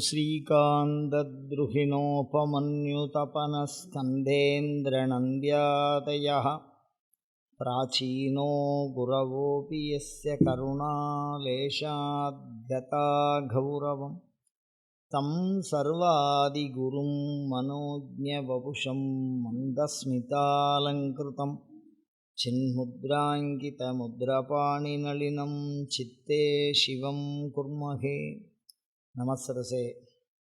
श्रीकान्तद्रुहिणोपमन्युतपनस्कन्धेन्द्रनन्द्यादयः प्राचीनो गुरवोऽपि यस्य करुणालेशाद्गता गौरवं तं सर्वादिगुरुं मनोज्ञवपुषं मन्दस्मितालङ्कृतं चिन्मुद्राङ्कितमुद्रपाणिनलिनं चित्ते शिवं कुर्महे। நமஸ்ஸரசே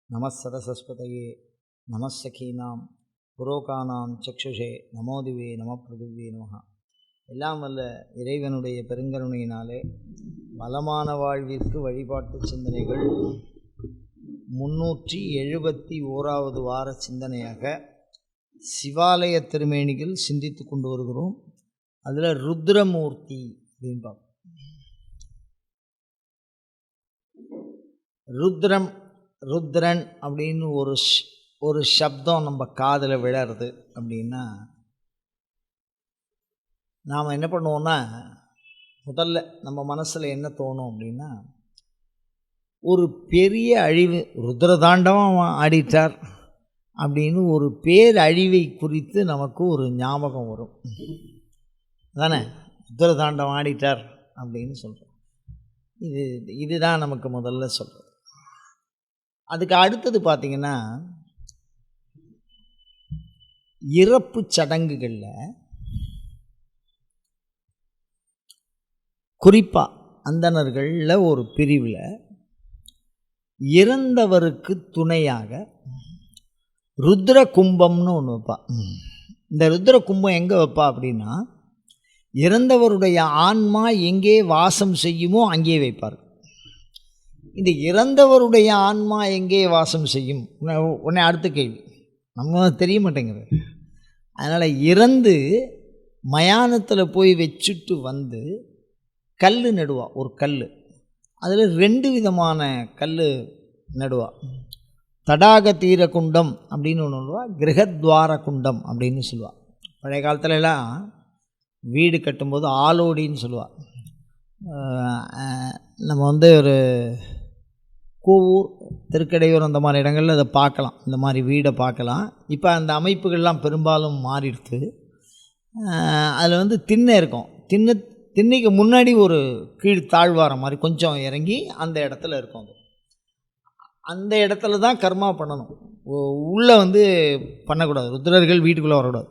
நமஸ்ஸரஸ்வதயே நமஸ்ஸகீனாம் புரோகானாம் சக்ஷுஷே நமோதிவே நமப்பிருதிவே நமஹ. எல்லாம் வல்ல இறைவனுடைய பெருங்கருணையினாலே வளமான வாழ்விற்கு வழிபாட்டு சிந்தனைகள் 371வது வார சிந்தனையாக சிவாலய திருமேனிகள் சிந்தித்து கொண்டு வருகிறோம். அதில் ருத்ரமூர்த்தி அப்படின்னு பார்ப்போம். ருத்ரன் அப்படின்னு ஒரு சப்தம் நம்ம காதில் விழறது அப்படின்னா நாம் என்ன பண்ணுவோன்னா, முதல்ல நம்ம மனசில் என்ன தோணும் அப்படின்னா, ஒரு பெரிய அழிவு, ருத்ரதாண்டவம் ஆடிட்டார் அப்படின்னு ஒரு பேரழிவை குறித்து நமக்கு ஒரு ஞாபகம் வரும் தானே. ருத்ரதாண்டவம் ஆடிட்டார் அப்படின்னு சொல்கிறோம். இதுதான் நமக்கு முதல்ல சொல்கிறோம். அதுக்கு அடுத்தது பார்த்திங்கன்னா, இறப்பு சடங்குகளில் குறிப்பாக அந்தணர்களில் ஒரு பிரிவில் இறந்தவருக்கு துணையாக ருத்ர கும்பம்னு ஒன்று வைப்பா. இந்த ருத்ர கும்பம் எங்கே வைப்பா அப்படின்னா, இறந்தவருடைய ஆன்மா எங்கே வாசம் செய்யுமோ அங்கே வைப்பார். இந்த இறந்தவருடைய ஆன்மா எங்கே வாசம் செய்யும்? உடனே அடுத்த கேள்வி நம்ம தெரிய மாட்டேங்குது. அதனால் இறந்து மயானத்தில் போய் வச்சுட்டு வந்து கல் நடுவா. ஒரு கல், அதில் 2 விதமான கல் நடுவா. தடாக தீர குண்டம் அப்படின்னு ஒன்று சொல்லுவா, கிரகத்வார குண்டம் அப்படின்னு சொல்லுவாள். பழைய காலத்துலலாம் வீடு கட்டும்போது ஆலோடின்னு சொல்லுவாள். நம்ம ஒரு கூவூர், திருக்கடையூர் அந்த மாதிரி இடங்களில் அதை பார்க்கலாம், இந்த மாதிரி வீடை பார்க்கலாம். இப்போ அந்த அமைப்புகள்லாம் பெரும்பாலும் மாறிடுது. அதில் திண்ணை இருக்கும். திண்ணைக்கு முன்னாடி ஒரு கீழ் தாழ்வாரம் மாதிரி கொஞ்சம் இறங்கி அந்த இடத்துல இருக்கும். அந்த இடத்துல தான் கர்மா பண்ணணும், உள்ளே பண்ணக்கூடாது. ருத்ரர்கள் வீட்டுக்குள்ளே வரக்கூடாது.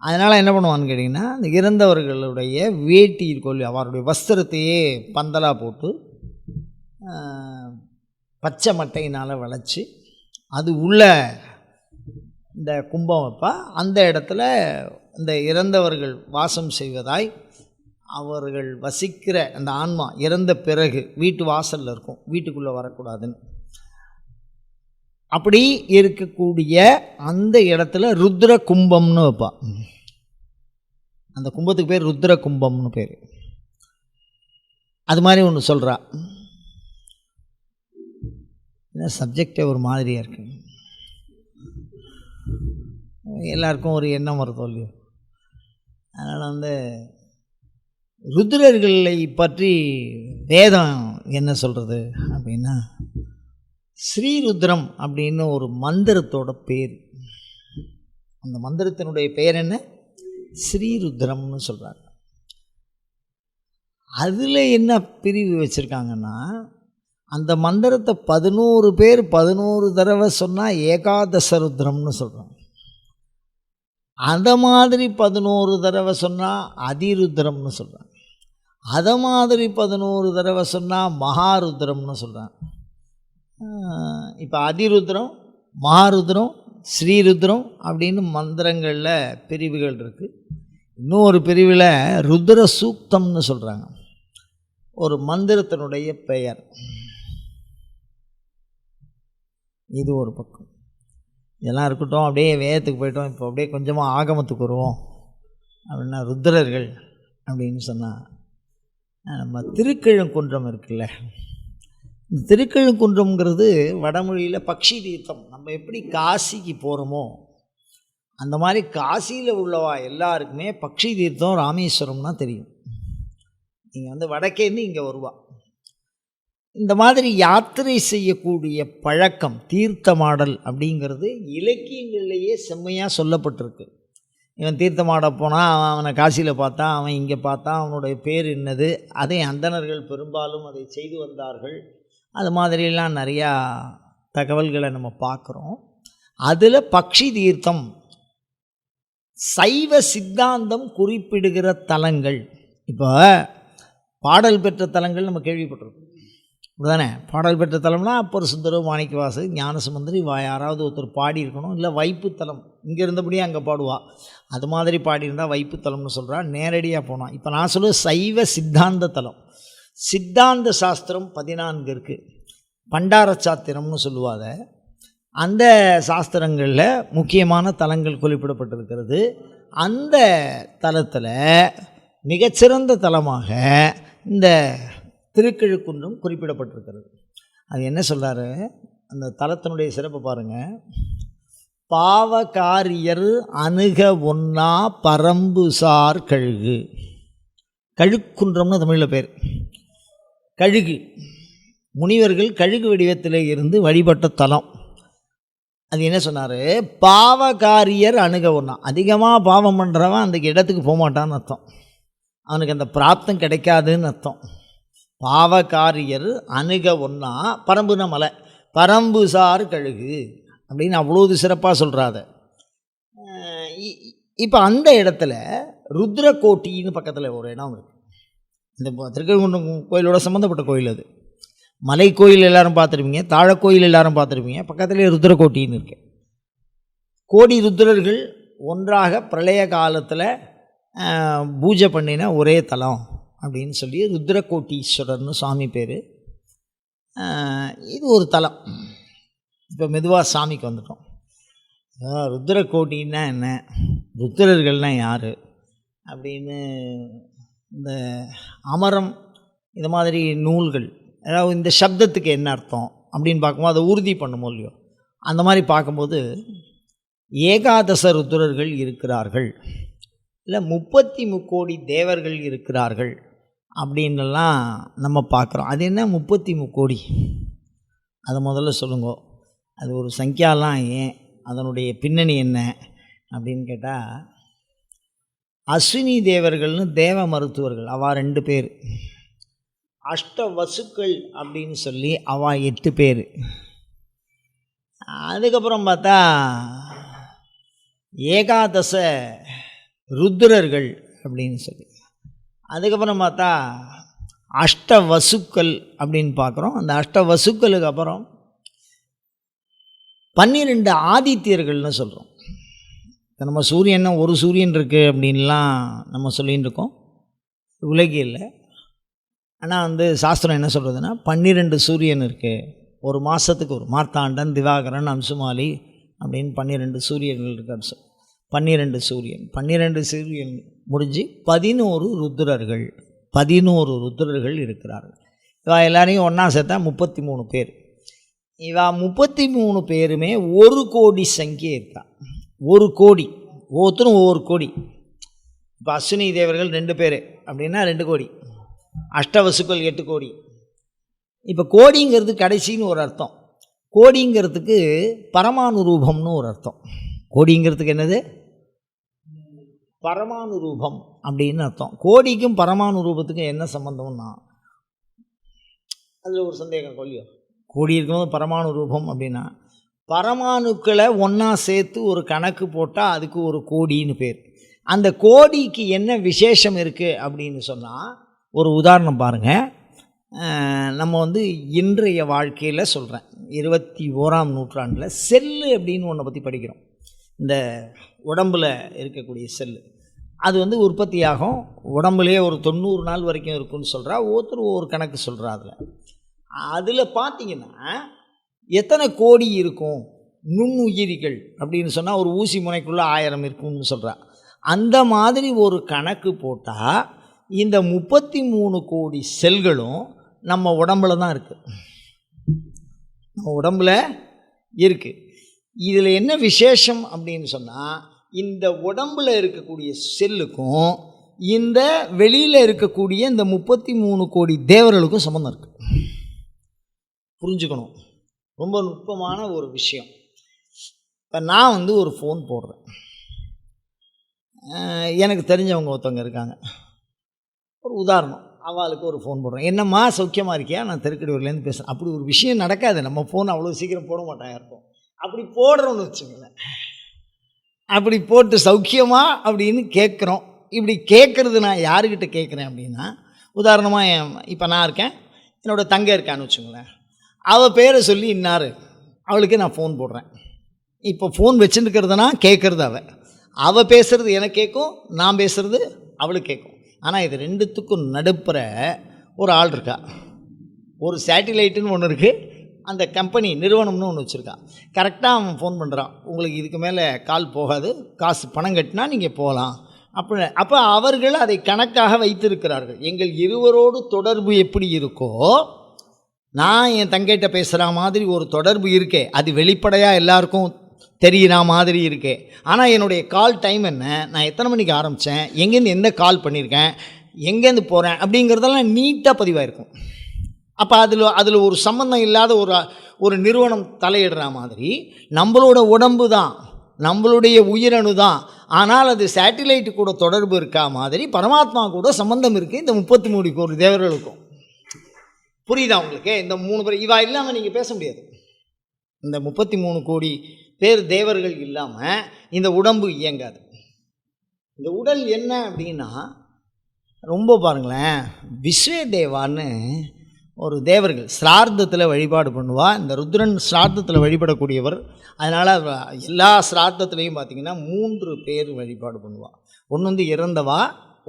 அதனால் என்ன பண்ணுவான்னு கேட்டிங்கன்னா, அந்த இறந்தவர்களுடைய வேட்டி இருக்கும், அவருடைய வஸ்திரத்தையே பந்தலாக போட்டு பச்சை மட்டையினால் வளைச்சி அது உள்ள இந்த கும்பம் வைப்பா. அந்த இடத்துல இந்த இறந்தவர்கள் வாசம் செய்வதாய், அவர்கள் வசிக்கிற அந்த ஆன்மா இறந்த பிறகு வீட்டு வாசலில் இருக்கும், வீட்டுக்குள்ளே வரக்கூடாதுன்னு. அப்படி இருக்கக்கூடிய அந்த இடத்துல ருத்ர கும்பம்னு வைப்பா. அந்த கும்பத்துக்கு பேர் ருத்ர கும்பம்னு பேர். அது மாதிரி ஒன்று சொல்கிறா. சப்ஜெக்டே ஒரு மாதிரியாக இருக்கு, எல்லாருக்கும் ஒரு எண்ணம் வருதோ இல்லையோ. அதனால் ருத்ரர்களை பற்றி வேதம் என்ன சொல்கிறது அப்படின்னா, ஸ்ரீருத்ரம் அப்படின்னு ஒரு மந்திரத்தோட பேர். அந்த மந்திரத்தினுடைய பெயர் என்ன? ஸ்ரீருத்ரம்னு சொல்கிறாங்க. அதில் என்ன பிரிவு வச்சுருக்காங்கன்னா, அந்த மந்திரத்தை 11 பேர் 11 தடவை சொன்னால் ஏகாதச ருத்ரம்னு சொல்கிறாங்க. அதை மாதிரி 11 தடவை சொன்னால் அதிருத்ரம்னு சொல்கிறாங்க. அதை மாதிரி 11 தடவை சொன்னால் மகாருத்ரம்னு சொல்கிறாங்க. இப்போ அதிருத்ரம், மகாருத்ரம், ஸ்ரீருத்ரம் அப்படின்னு மந்திரங்களில் பிரிவுகள் இருக்குது. இன்னொரு பிரிவில் ருத்ர சூக்தம்னு சொல்கிறாங்க, ஒரு மந்திரத்தினுடைய பெயர். இது ஒரு பக்கம். இதெல்லாம் இருக்கட்டும், அப்படியே வேதத்துக்கு போய்ட்டோம். இப்போ அப்படியே கொஞ்சமாக ஆகமத்துக்கு வருவோம். அப்படின்னா ருத்ரர்கள் அப்படின்னு சொன்னால், நம்ம திருக்கழுங்குன்றம் இருக்குல்ல, இந்த திருக்கழுங்குன்றம்ங்கிறது வடமொழியில் பக்ஷி தீர்த்தம். நம்ம எப்படி காசிக்கு போகிறோமோ அந்த மாதிரி காசியில் உள்ளவா எல்லாருக்குமே பக்ஷி தீர்த்தம் ராமேஸ்வரம்னா தெரியும். நீங்கள் வடக்கேருந்து இங்கே வருவா. இந்த மாதிரி யாத்திரை செய்யக்கூடிய பழக்கம், தீர்த்தமாடல் அப்படிங்கிறது இலக்கியங்கள்லேயே செம்மையாக சொல்லப்பட்டிருக்கு. இவன் தீர்த்தமாட போனால் அவனை காசியில் பார்த்தா, அவன் இங்கே பார்த்தா, அவனுடைய பேர் என்னது, அதை அந்தணர்கள் பெரும்பாலும் அதை செய்து வந்தார்கள். அது மாதிரிலாம் நிறையா தகவல்களை நம்ம பார்க்குறோம். அதில் பக்ஷி தீர்த்தம் சைவ சித்தாந்தம் குறிப்பிடுகிற தலங்கள். இப்போ பாடல் பெற்ற தலங்கள் நம்ம கேள்விப்பட்டிருக்கோம் அப்படிதானே? பாடல் பெற்ற தலம்னா அப்பர் சுந்தர மாணிக்கவாசு ஞானசம்பந்தர் யாராவது ஒருத்தர் பாடியிருக்கணும். இல்லை வைப்புத்தலம் இங்கே இருந்தபடியே அங்கே பாடுவா, அது மாதிரி பாடியிருந்தால் வைப்புத்தலம்னு சொல்கிறா. நேரடியாக போனான். இப்போ நான் சொல்லுவது சைவ சித்தாந்த தலம். சித்தாந்த சாஸ்திரம் 14 இருக்குது. பண்டார சாத்திரம்னு சொல்லுவாத. அந்த சாஸ்திரங்களில் முக்கியமான தலங்கள் குறிப்பிடப்பட்டிருக்கிறது. அந்த தலத்தில் மிகச்சிறந்த தலமாக இந்த திருக்கழுக்குன்றம் குறிப்பிடப்பட்டிருக்கிறது. அது என்ன சொல்கிறாரு, அந்த தலத்தினுடைய சிறப்பை பாருங்கள். பாவகாரியர் அணுக ஒன்னா பரம்புசார் கழுகு. கழுக்குன்றம்னு தமிழில் பேர். கழுகு முனிவர்கள் கழுகு வடிவத்தில் இருந்து வழிபட்ட தலம். அது என்ன சொன்னார், பாவகாரியர் அணுக ஒன்றா. அதிகமாக பாவம் பண்ணுறவன் அந்த இடத்துக்கு போக மாட்டான்னு அர்த்தம். அவனுக்கு அந்த பிராப்தம் கிடைக்காதுன்னு அர்த்தம். பாவகாரியர் அணுக ஒன்றா, பரம்புன மலை, பரம்புசார் கழுகு அப்படின்னு அவ்வளோது சிறப்பாக சொல்கிறாத. இப்போ அந்த இடத்துல ருத்ரகோட்டின்னு பக்கத்தில் ஒரு இடம் இருக்குது. இந்த திருக்கழுக்குன்றம் கோயிலோட சம்மந்தப்பட்ட கோயில். அது மலை கோயில் எல்லோரும் பார்த்துருப்பீங்க, தாழக்கோயில் எல்லோரும் பார்த்துருப்பீங்க. பக்கத்துலேயே ருத்ரகோட்டின்னு இருக்கு. கோடி ருத்ரர்கள் ஒன்றாக பிரளய காலத்தில் பூஜை பண்ணின ஒரே தலம் அப்படின்னு சொல்லி ருத்ரகோட்டீஸ்வரர்னு சாமி பேர். இது ஒரு தலம். இப்போ மெதுவாக சாமிக்கு வந்துட்டோம். ருத்ரகோட்டின்னா என்ன, ருத்ரர்கள்னால் யார் அப்படின்னு இந்த அமரம் இது மாதிரி நூல்கள், அதாவது இந்த சப்தத்துக்கு என்ன அர்த்தம் அப்படின்னு பார்க்கும்போது அதை உறுதி பண்ணுமோ இல்லையோ, அந்த மாதிரி பார்க்கும்போது ஏகாதச ருத்ரர்கள் இருக்கிறார்கள், இல்லை 33 கோடி தேவர்கள் இருக்கிறார்கள் அப்படின்லாம் நம்ம பார்க்குறோம். அது என்ன 33 கோடி, அதை முதல்ல சொல்லுங்க. அது ஒரு சங்கியாலாம் ஏன், அதனுடைய பின்னணி என்ன அப்படின்னு கேட்டால், அஸ்வினி தேவர்கள்னு தேவ மருத்துவர்கள் அவா 2 பேர், அஷ்ட வசுக்கள் அப்படின்னு சொல்லி அவா 8 பேர். அதுக்கப்புறம் பார்த்தா ஏகாதச ருத்ரர்கள் அப்படின்னு சொல்லி, அதுக்கப்புறம் பார்த்தா அஷ்ட வசுக்கள் அப்படின்னு பார்க்குறோம். அந்த அஷ்ட வசுக்களுக்கு அப்புறம் 12 ஆதித்யர்கள்னு சொல்கிறோம். இப்போ நம்ம சூரியன் ஒரு சூரியன் இருக்குது அப்படின்லாம் நம்ம சொல்லின்னு இருக்கோம் உலகில். ஆனால் சாஸ்திரம் என்ன சொல்கிறதுன்னா 12 சூரியன் இருக்குது. ஒரு மாதத்துக்கு ஒரு மார்த்தாண்டன், திவாகரன், அம்சுமாலி அப்படின்னு 12 சூரியன்கள் இருக்காரு. 12 சூரியன் முடிஞ்சு 11 ருத்ரர்கள், 11 ருத்ரர்கள் இருக்கிறார்கள். இவா எல்லாரையும் ஒன்றா சேர்த்தா 33 பேர். இவா 33 பேருமே 1 கோடி சங்கியை இருக்கா. 1 கோடி, ஒவ்வொருத்தரும் ஒவ்வொரு கோடி. இப்போ அஸ்வினி தேவர்கள் 2 பேர் அப்படின்னா 2 கோடி, அஷ்டவசுக்கள் 8 கோடி. இப்போ கோடிங்கிறது கடைசின்னு ஒரு அர்த்தம். கோடிங்கிறதுக்கு பரமானு ரூபம்னு ஒரு அர்த்தம். கோடிங்கிறதுக்கு என்னது, பரமானு ரூபம் அப்படின்னு அர்த்தம். கோடிக்கும் பரமானு ரூபத்துக்கும் என்ன சம்பந்தம்னா, அதில் ஒரு சந்தேகம் கொள்ளியோ. கோடி இருக்கும்போது பரமானு ரூபம் அப்படின்னா, பரமாணுக்களை ஒன்றா சேர்த்து ஒரு கணக்கு போட்டால் அதுக்கு ஒரு கோடின்னு பேர். அந்த கோடிக்கு என்ன விசேஷம் இருக்குது அப்படின்னு சொன்னால், ஒரு உதாரணம் பாருங்கள். நம்ம இன்றைய வாழ்க்கையில் சொல்கிறேன், 21ஆம் நூற்றாண்டில் செல்லு அப்படின்னு ஒன்றை பற்றி படிக்கிறோம். இந்த உடம்பில் இருக்கக்கூடிய செல்லு அது உற்பத்தியாகும். உடம்புலேயே ஒரு 90 நாள் வரைக்கும் இருக்குன்னு சொல்கிறா. ஒவ்வொரு கணக்கு சொல்கிறா. அதில் பார்த்திங்கன்னா எத்தனை கோடி இருக்கும் நுண்ணுயிரிகள் அப்படின்னு சொன்னால், ஒரு ஊசி முனைக்குள்ளே 1000 இருக்கும்னு சொல்கிறா. அந்த மாதிரி ஒரு கணக்கு போட்டால் இந்த 33 கோடி செல்களும் நம்ம உடம்பில் தான் இருக்குது. நம்ம உடம்பில் இருக்குது. இதில் என்ன விசேஷம் அப்படின்னு சொன்னால், இந்த உடம்பில் இருக்கக்கூடிய செல்லுக்கும் இந்த வெளியில் இருக்கக்கூடிய இந்த 33 கோடி தேவர்களுக்கும் சம்பந்தம் இருக்குது. புரிஞ்சுக்கணும். ரொம்ப நுட்பமான ஒரு விஷயம். இப்போ நான் ஒரு ஃபோன் போடுறேன். எனக்கு தெரிஞ்சவங்க ஒருத்தவங்க இருக்காங்க. ஒரு உதாரணம், அவளுக்கு ஒரு ஃபோன் போடுறேன். என்னம்மா சௌக்கியமாக இருக்கியா, நான் தெருக்கடியூர்லேருந்து பேசுகிறேன். அப்படி ஒரு விஷயம் நடக்காது. நம்ம ஃபோன் அவ்வளோ சீக்கிரம் போட மாட்டாங்க இருக்கும். அப்படி போடுறோன்னு வச்சுங்களேன். அப்படி போட்டு சௌக்கியமா அப்படின்னு கேட்குறோம். இப்படி கேட்குறது நான் யாருக்கிட்ட கேட்குறேன் அப்படின்னா, உதாரணமாக இப்போ நான் இருக்கேன், என்னோடய தங்கை இருக்கான்னு வச்சுங்களேன். அவள் பேரை சொல்லி இன்னார், அவளுக்கு நான் ஃபோன் போடுறேன். இப்போ ஃபோன் வச்சுருக்கிறதுனா கேட்குறது அவள் பேசுகிறது எனக்கு கேட்கும், நான் பேசுகிறது அவளுக்கு கேட்கும். ஆனால் இது ரெண்டுத்துக்கும் நடுப்புற ஒரு ஆள் இருக்கா. ஒரு சேட்டிலைட்டுன்னு ஒன்று இருக்குது, அந்த கம்பெனி நிறுவனம்னு ஒன்று வச்சுருக்கா. கரெக்டாக அவன் ஃபோன் பண்ணுறான், உங்களுக்கு இதுக்கு மேலே கால் போகாது, காசு பணம் கட்டினா நீங்கள் போகலாம் அப்படி. அப்போ அவர்கள் அதை கணக்காக வைத்திருக்கிறார்கள். எங்கள் இருவரோடு தொடர்பு எப்படி இருக்கோ, நான் என் தங்கைகிட்ட பேசுகிற மாதிரி ஒரு தொடர்பு இருக்கே, அது வெளிப்படையாக எல்லாருக்கும் தெரிகிற மாதிரி இருக்கே. ஆனால் என்னுடைய கால் டைம் என்ன, நான் எத்தனை மணிக்கு ஆரம்பித்தேன், எங்கேருந்து என்ன கால் பண்ணியிருக்கேன், எங்கேருந்து போகிறேன் அப்படிங்கிறதெல்லாம் நீட்டாக பதிவாயிருக்கும். அப்போ அதில் ஒரு சம்பந்தம் இல்லாத ஒரு நிறுவனம் தலையிடுற மாதிரி நம்மளோட உடம்பு தான், நம்மளுடைய உயிரணு தான், ஆனால் அது சேட்டிலைட்டு கூட தொடர்பு இருக்கா மாதிரி பரமாத்மா கூட சம்பந்தம் இருக்குது இந்த 33 கோடி தேவர்களுக்கும். புரியுதா உங்களுக்கு? இந்த 3 பேர் இவா இல்லாமல் நீங்கள் பேச முடியாது. இந்த 33 கோடி பேர் தேவர்கள் இல்லாமல் இந்த உடம்பு இயங்காது. இந்த உடல் என்ன அப்படின்னா, ரொம்ப பாருங்களேன், விஸ்வதேவான்னு ஒரு தேவர்கள் ஸ்ரார்த்தத்தில் வழிபாடு பண்ணுவாள். இந்த ருத்ரன் ஸ்ரார்த்தத்தில் வழிபடக்கூடியவர். அதனால் எல்லா ஸ்ரார்த்தத்துலேயும் பார்த்திங்கன்னா 3 பேர் வழிபாடு பண்ணுவாள். ஒன்று இறந்தவா,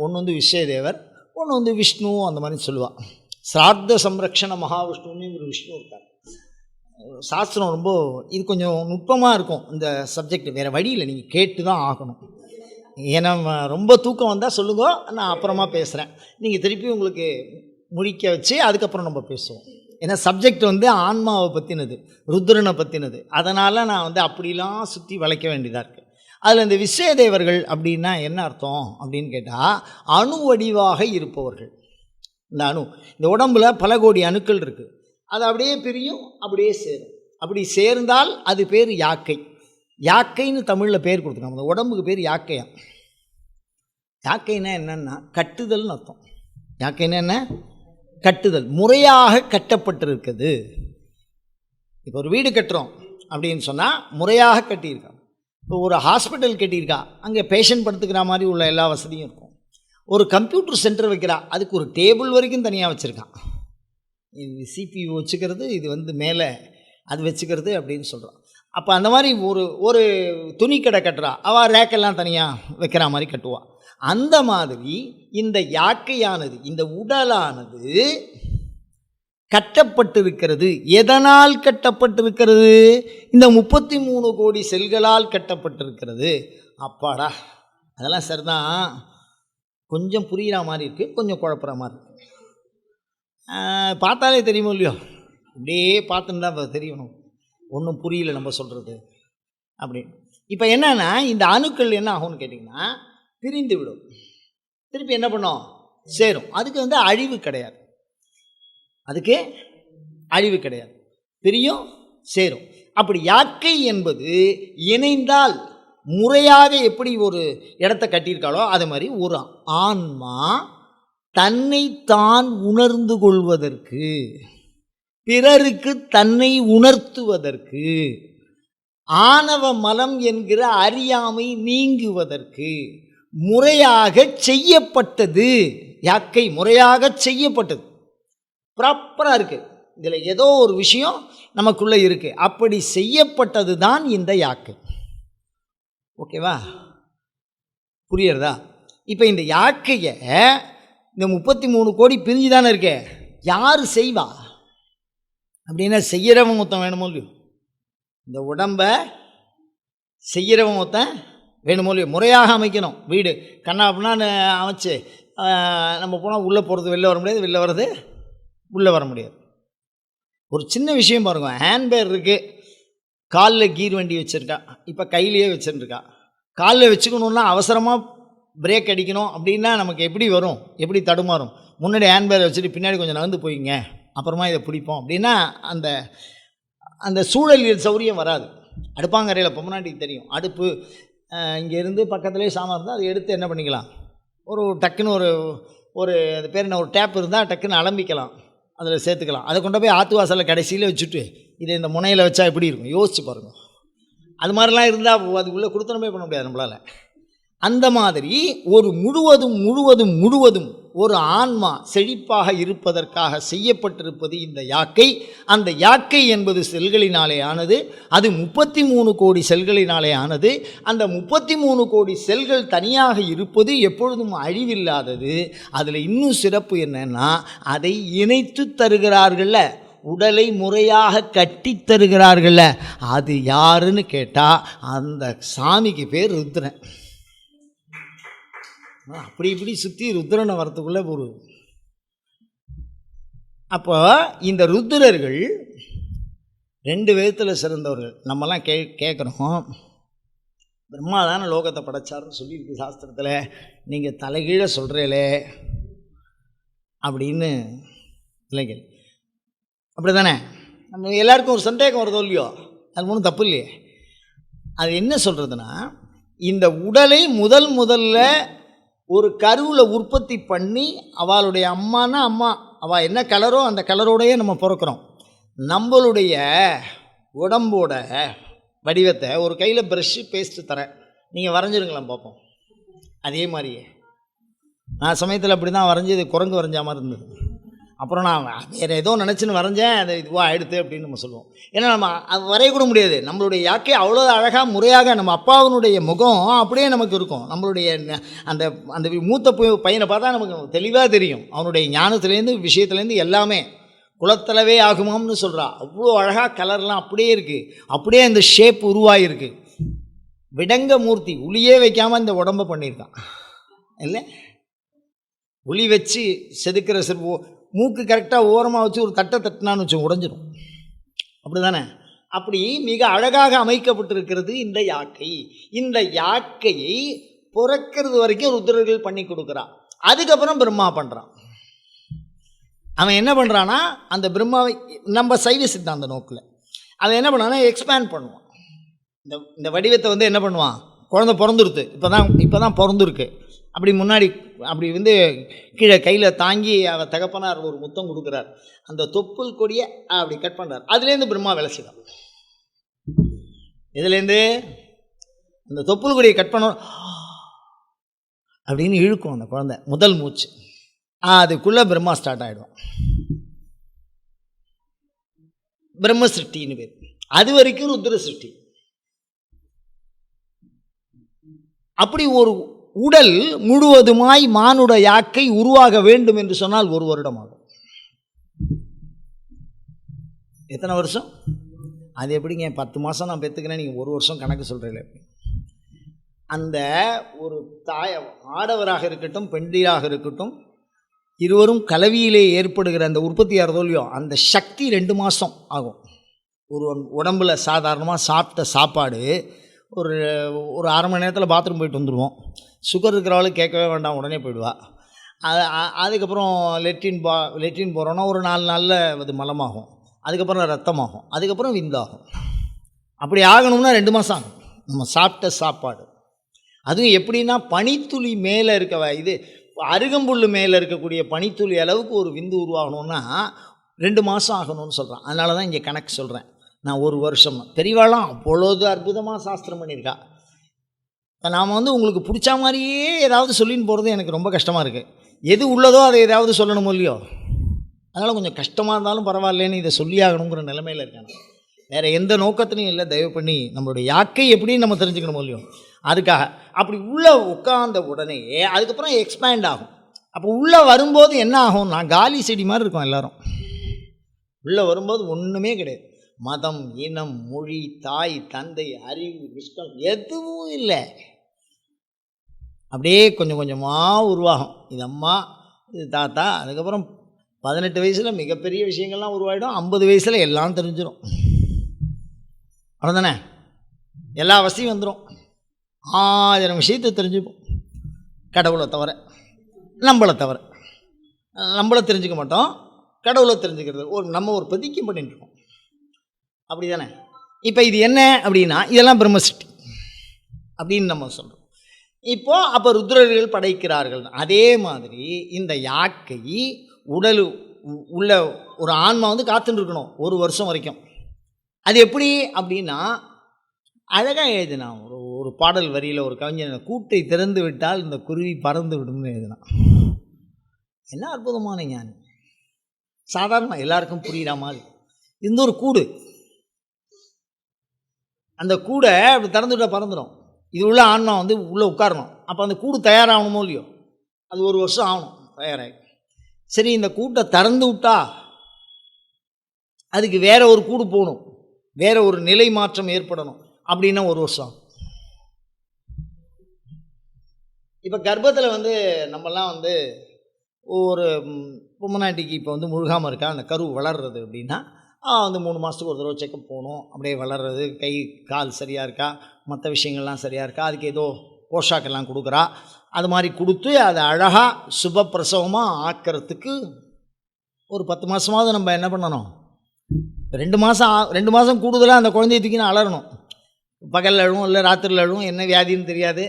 ஒன்று விஸ்வதேவர், ஒன்று விஷ்ணு, அந்த மாதிரி சொல்லுவாள். ஸ்ரார்த்த சம்ரக்ஷண மகாவிஷ்ணுன்னு ஒரு விஷ்ணு இருக்கார். சாஸ்திரம் ரொம்ப இது கொஞ்சம் நுட்பமாக இருக்கும் இந்த சப்ஜெக்ட். வேறு வழியில் நீங்கள் கேட்டு தான் ஆகணும். ஏன்னா ரொம்ப தூக்கம் வந்தால் சொல்லுங்க, நான் அப்புறமா பேசுகிறேன். நீங்கள் திருப்பி உங்களுக்கு முடிக்க வச்சு அதுக்கப்புறம் நம்ம பேசுவோம். ஏன்னா சப்ஜெக்ட் ஆன்மாவை பற்றினது, ருத்ரனை பற்றினது. அதனால் நான் அப்படிலாம் சுற்றி வளைக்க வேண்டியதாக இருக்குது. அதில் இந்த விஸ்வதேவர்கள் அப்படின்னா என்ன அர்த்தம் அப்படின்னு கேட்டால், அணு வடிவாக இருப்பவர்கள். இந்த அணு, இந்த உடம்பில் பல கோடி அணுக்கள் இருக்குது. அது அப்படியே பிரியும், அப்படியே சேரும். அப்படி சேர்ந்தால் அது பேர் யாக்கை. யாக்கைன்னு தமிழில் பேர் கொடுத்துருக்காங்க. அந்த உடம்புக்கு பேர் யாக்கையா. யாக்கைன்னா என்னென்னா கட்டுதல்னு அர்த்தம். யாக்கைன்னா என்ன? கட்டுதல், முறையாக கட்டப்பட்டிருக்குது. இப்போ ஒரு வீடு கட்டுறோம் அப்படின்னு சொன்னால் முறையாக கட்டியிருக்காங்க. இப்போ ஒரு ஹாஸ்பிட்டல் கட்டியிருக்கா, அங்கே பேஷண்ட் படுத்துக்கிற மாதிரி உள்ள எல்லா வசதியும் இருக்கும். ஒரு கம்ப்யூட்டர் சென்டர் வைக்கிறா, அதுக்கு ஒரு டேபிள் வரைக்கும் தனியாக வச்சுருக்கான். இது CPU வச்சுக்கிறது, இது மேலே அது வச்சுக்கிறது அப்படின்னு சொல்கிறான். அப்போ அந்த மாதிரி ஒரு துணி கடை கட்டுறா, அவள் ரேக்கெல்லாம் தனியாக வைக்கிற மாதிரி கட்டுவாள். அந்த மாதிரி இந்த யாக்கையானது, இந்த உடலானது கட்டப்பட்டிருக்கிறது. எதனால் கட்டப்பட்டிருக்கிறது? இந்த 33 கோடி செல்களால் கட்டப்பட்டிருக்கிறது. அப்பாடா, அதெல்லாம் சரிதான், கொஞ்சம் புரிகிற மாதிரி இருக்குது, கொஞ்சம் குழப்புற மாதிரி இருக்குது. பார்த்தாலே தெரியுமோ இல்லையோ, அப்படியே பார்த்துன்னு தான் தெரியணும், ஒன்றும் புரியல நம்ம சொல்கிறது அப்படின்னு. இப்போ என்னென்னா, இந்த அணுக்கள் என்ன ஆகும்னு கேட்டிங்கன்னா, பிரிந்து விடும். திருப்பி என்ன பண்ணோம்? சேரும். அதுக்கு அழிவு கிடையாது. அதுக்கு அழிவு கிடையாது, பிரியும், சேரும். அப்படி யாக்கை என்பது இணைந்தால் முறையாக எப்படி ஒரு இடத்த கட்டியிருக்காளோ அது மாதிரி ஒரு ஆன்மா தன்னை தான் உணர்ந்து கொள்வதற்கு, பிறருக்கு தன்னை உணர்த்துவதற்கு, ஆணவ மலம் என்கிற அறியாமை நீங்குவதற்கு முறையாக செய்யப்பட்டது. யாக்கை முறையாக செய்யப்பட்டது, ப்ராப்பராக இருக்குது. இதில் ஏதோ ஒரு விஷயம் நமக்குள்ளே இருக்குது. அப்படி செய்யப்பட்டது தான் இந்த யாக்கை. ஓகேவா? புரியுறதா? இப்போ இந்த யாக்கையை இந்த 33 கோடி பிரிஞ்சு தானே இருக்கே, யார் செய்வா அப்படின்னா செய்கிறவன் மொத்தம் வேணுமோ இல்லையோ? இந்த உடம்பை செய்கிறவன் மொத்தம் வேணுமோ இல்லையோ? முறையாக அமைக்கணும். வீடு கண்ணா அப்படின்னா அமைச்சு நம்ம போனால் உள்ளே போகிறது வெளில வர முடியாது, வெளில வர்றது உள்ளே வர முடியாது. ஒரு சின்ன விஷயம் பாருங்க, ஹேண்ட்பேர் இருக்குது, காலில் கீர் வண்டி வச்சுருக்கா, இப்போ கையிலேயே வச்சுருக்கா. காலில் வச்சுக்கணுன்னா அவசரமாக பிரேக் அடிக்கணும் அப்படின்னா நமக்கு எப்படி வரும், எப்படி தடுமாறும்? முன்னாடி ஹேண்ட்பேரை வச்சுட்டு பின்னாடி கொஞ்சம் நகர்ந்து போயிங்க அப்புறமா இதை பிடிப்போம் அப்படின்னா அந்த அந்த சூழலியல் சௌரியம் வராது. அடுப்பாங்கரையில் இப்போ முன்னாடிக்கு தெரியும், அடுப்பு இங்கேருந்து பக்கத்துலேயே சாமான் இருந்தால் அதை எடுத்து என்ன பண்ணிக்கலாம், ஒரு டக்குன்னு ஒரு அது பேர் என்ன, ஒரு டேப் இருந்தால் டக்குன்னு அலம்பிக்கலாம், அதில் சேர்த்துக்கலாம். அதை கொண்டு போய் ஆற்று வாசலில் கடைசியில் வச்சுட்டு இதை இந்த முனையில் வச்சா எப்படி இருக்கும் யோசிச்சு பாருங்கள். அது மாதிரிலாம் இருந்தால் அதுக்குள்ளே கொடுத்தனமே பண்ண முடியாது நம்மளால். அந்த மாதிரி ஒரு முழுவதும் ஒரு ஆன்மா செழிப்பாக இருப்பதற்காக செய்யப்பட்டிருப்பது இந்த யாக்கை. அந்த யாக்கை என்பது செல்களினாலே ஆனது. அது 33 கோடி செல்களினாலே ஆனது. அந்த 33 கோடி செல்கள் தனியாக இருப்பது எப்பொழுதும் அழிவில்லாதது. அதில் இன்னும் சிறப்பு என்னன்னா, அதை இணைத்து தருகிறார்கள்ல, உடலை முறையாக கட்டி தருகிறார்கள்ல, அது யாருன்னு கேட்டால் அந்த சாமிக்கு பேர் ருத்ரன். அப்படி இப்படி சுற்றி ருத்ரனை வரத்துக்குள்ளே ஒரு அப்போ இந்த ருத்ரர்கள் 2 விதத்தில் சிறந்தவர்கள். நம்மலாம் கேட்குறோம், பிரம்மா தானே லோகத்தை படைச்சாருன்னு சொல்லியிருக்கு சாஸ்திரத்தில், நீங்கள் தலைகீழ சொல்கிறீங்களே அப்படின்னு இல்லைங்க. அப்படி தானே நம்ம எல்லாருக்கும் ஒரு சந்தேகம் வருதோ இல்லையோ, அது ஒன்றும் தப்பு இல்லையே. அது என்ன சொல்கிறதுனா, இந்த உடலை முதல்ல ஒரு கருவில் உற்பத்தி பண்ணி அவளுடைய அம்மானா அம்மா, அவள் என்ன கலரோ அந்த கலரோடையே நம்ம பிறக்கிறோம். நம்மளுடைய உடம்போட வடிவத்தை ஒரு கையில் ப்ரஷ்ஷு பேஸ்ட்டு தரேன், நீங்கள் வரைஞ்சிருங்களேன் பார்ப்போம். அதே மாதிரியே நான் சமயத்தில் அப்படி தான் வரைஞ்சி, இது குரங்கு வரைஞ்ச மாதிரி இருந்தது. அப்புறம் நான் வேறு ஏதோ நினச்சின்னு வரைஞ்சேன், அது இதுவாக ஆகிடுது அப்படின்னு நம்ம சொல்லுவோம். ஏன்னா நம்ம அது வரையக்கூட முடியாது. நம்மளுடைய யாக்கை அவ்வளோ அழகாக முறையாக நம்ம அப்பாவினுடைய முகம் அப்படியே நமக்கு இருக்கும். நம்மளுடைய அந்த அந்த மூத்த பையனை பார்த்தா நமக்கு தெளிவாக தெரியும், அவனுடைய ஞானத்துலேருந்து விஷயத்துலேருந்து எல்லாமே குலத்தளவே ஆகுமாம்னு சொல்கிறா. அவ்வளோ அழகாக கலர்லாம் அப்படியே இருக்குது, அப்படியே அந்த ஷேப் உருவாகிருக்கு. விடங்க மூர்த்தி உளியே வைக்காமல் இந்த உடம்பை பண்ணியிருக்கான் இல்லை, உளி வச்சு செதுக்கிற மூக்கு கரெக்டாக ஓரமாக வச்சு ஒரு தட்டினான்னு வச்சு உடைஞ்சிடும், அப்படி தானே. அப்படி மிக அழகாக அமைக்கப்பட்டிருக்கிறது இந்த யாக்கை. இந்த யாக்கையை பிறக்கிறது வரைக்கும் ருத்ரர்கள் பண்ணி கொடுக்குறான். அதுக்கப்புறம் பிரம்மா பண்ணுறான். அவன் என்ன பண்ணுறான்னா, அந்த பிரம்மாவை நம்ம சைவ சித்தாந்த நோக்கில் அவன் என்ன பண்ணான்னா எக்ஸ்பேண்ட் பண்ணுவான். இந்த வடிவத்தை என்ன பண்ணுவான், குழந்தை பிறந்துருது, இப்போ தான் பிறந்துருக்கு, அப்படி முன்னாடி அப்படி கீழே கையில் தாங்கி அவர் தகப்பனார் ஒரு முத்தம் கொடுக்குறார். அந்த தொப்புள் கொடியை அப்படி கட் பண்ணுறார். அதுலேருந்து பிரம்மா விளைச்சிடும். இதுலேருந்து அந்த தொப்புள் கொடியை கட் பண்ண அப்படின்னு இழுக்கும் அந்த குழந்தை, முதல் மூச்சு. அதுக்குள்ளே பிரம்மா ஸ்டார்ட் ஆகிடும். பிரம்ம சிருஷ்டின்னு பேர். அது வரைக்கும் ருத்ர சிருஷ்டி. அப்படி ஒரு உடல் முழுவதுமாய் மானுட யாக்கை உருவாக வேண்டும் என்று சொன்னால் 1 வருடம் ஆகும். எத்தனை வருஷம்? அது எப்படிங்க 10 மாதம் நான் பெற்றுக்கிறேன், நீங்கள் 1 வருஷம் கணக்கு சொல்கிறீங்களே. அந்த ஒரு ஆடவராக இருக்கட்டும் பெண்டிராக இருக்கட்டும், இருவரும் கலவியிலே ஏற்படுகிற அந்த உற்பத்தி ஆகிறதோல்லையோ, அந்த சக்தி 2 மாதம் ஆகும். ஒரு உடம்பில் சாதாரணமாக சாப்பிட்ட சாப்பாடு ஒரு 1/2 மணி நேரத்தில் பாத்ரூம் போயிட்டு வந்துடுவோம். சுகர் இருக்கிறவளுக்கு கேட்கவே வேண்டாம், உடனே போயிடுவா. அதுக்கப்புறம் லெட்ரின் போகிறோன்னா ஒரு 4 நாளில் அது மலமாகும், அதுக்கப்புறம் ரத்தமாகும், அதுக்கப்புறம் விந்தாகும். அப்படி ஆகணும்னா 2 மாதம் ஆகும். நம்ம சாப்பிட்ட சாப்பாடு அதுவும் எப்படின்னா, பனித்துளி மேலே இது அருகம்புல் மேலே இருக்கக்கூடிய பனித்துளி அளவுக்கு ஒரு விந்து உருவாகணும்னா 2 மாதம் ஆகணும்னு சொல்கிறான். அதனால தான் இங்கே கணக்கு சொல்கிறேன். நான் 1 வருஷம் பெரியவாளாம் அவ்வளோது அற்புதமாக சாஸ்திரம் பண்ணியிருக்கா. நாம் உங்களுக்கு பிடிச்ச மாதிரியே ஏதாவது சொல்லின்னு போகிறது எனக்கு ரொம்ப கஷ்டமாக இருக்குது. எது உள்ளதோ அதை ஏதாவது சொல்லணுமோ இல்லையோ, அதனால் கொஞ்சம் கஷ்டமாக இருந்தாலும் பரவாயில்லைன்னு இதை சொல்லி ஆகணுங்கிற நிலைமையில் இருக்காங்க. வேறு எந்த நோக்கத்திலையும் இல்லை. தயவு பண்ணி நம்மளுடைய யாக்கை எப்படின்னு நம்ம தெரிஞ்சுக்கணுமோ இல்லையோ, அதுக்காக. அப்படி உள்ளே உட்கார்ந்த உடனே அதுக்கப்புறம் எக்ஸ்பேண்ட் ஆகும். அப்போ உள்ளே வரும்போது என்ன ஆகும்னா, காலி செடி மாதிரி இருக்கும் எல்லோரும். உள்ளே வரும்போது ஒன்றுமே கிடையாது. மதம், இனம், மொழி, தாய், தந்தை, அறிவு, இஷ்டம் எதுவும் இல்லை. அப்படியே கொஞ்சம் கொஞ்சமாக உருவாகும். இது அம்மா, இது தாத்தா. அதுக்கப்புறம் 18 வயசில் மிகப்பெரிய விஷயங்கள்லாம் உருவாகிடும். 50 வயசில் எல்லாம் தெரிஞ்சிடும். அவ்வளோதானே, எல்லா வசதியும் வந்துடும். 1000 விஷயத்தை தெரிஞ்சுப்போம். கடவுளை தவிர, நம்மளை தவிர. நம்மளை தெரிஞ்சுக்க மாட்டோம், கடவுளை தெரிஞ்சுக்கிறது நம்ம ஒரு பிரதிக்கை பண்ணிட்டு இருக்கோம், அப்படி தானே? இப்போ இது என்ன அப்படின்னா இதெல்லாம் பிரம்மசிட்டி அப்படின்னு நம்ம சொல்கிறோம். இப்போது அப்போ ருத்ரர்கள் படைக்கிறார்கள். அதே மாதிரி இந்த யாக்கை உடல் உள்ள ஒரு ஆன்மா வந்து காத்துட்டு இருக்கணும் 1 வருஷம் வரைக்கும். அது எப்படி அப்படின்னா அழகாக எழுதினா ஒரு பாடல் வரியில் ஒரு கவிஞர், கூட்டை திறந்து விட்டால் இந்த குருவி பறந்து விடும்னு எழுதினா. என்ன அற்புதமான ஞானி! சாதாரண எல்லாருக்கும் புரிகிற மாதிரி இந்த ஒரு கூடு, அந்த கூடை அப்படி திறந்து விட்டால் பறந்துடும். இது உள்ள ஆன்மா வந்து உள்ளே உட்காரணும். அப்போ அந்த கூடு தயாராகணுமோ இல்லையோ, அது 1 வருஷம் ஆகணும் தயாராகி. சரி, இந்த கூட்டை திறந்து விட்டா அதுக்கு வேற ஒரு கூடு போகணும், வேற ஒரு நிலை மாற்றம் ஏற்படணும் அப்படின்னா 1 வருஷம். இப்போ கர்ப்பத்தில் வந்து நம்மலாம் வந்து ஒரு பொம்மநாட்டிக்கு இப்போ வந்து முழுகாமல் இருக்கா, அந்த கரு வளர்றது அப்படின்னா வந்து 3 மாதத்துக்கு ஒரு தடவை செக்கப் போகணும். அப்படியே வளர்றது, கை கால் சரியாக இருக்கா, மற்ற விஷயங்கள்லாம் சரியாக இருக்கா, அதுக்கு ஏதோ போஷாக்கெல்லாம் கொடுக்குறா, அது மாதிரி கொடுத்து அதை அழகாக சுபப்பிரசவமாக ஆக்கிறதுக்கு ஒரு 10 மாதமாவது நம்ம என்ன பண்ணணும், 2 மாதம் கூடுதலாக அந்த குழந்தைய தூக்கினா அலறணும். பகலில் அழுவும் இல்லை ராத்திரியில் அழுவும், என்ன வியாதின்னு தெரியாது.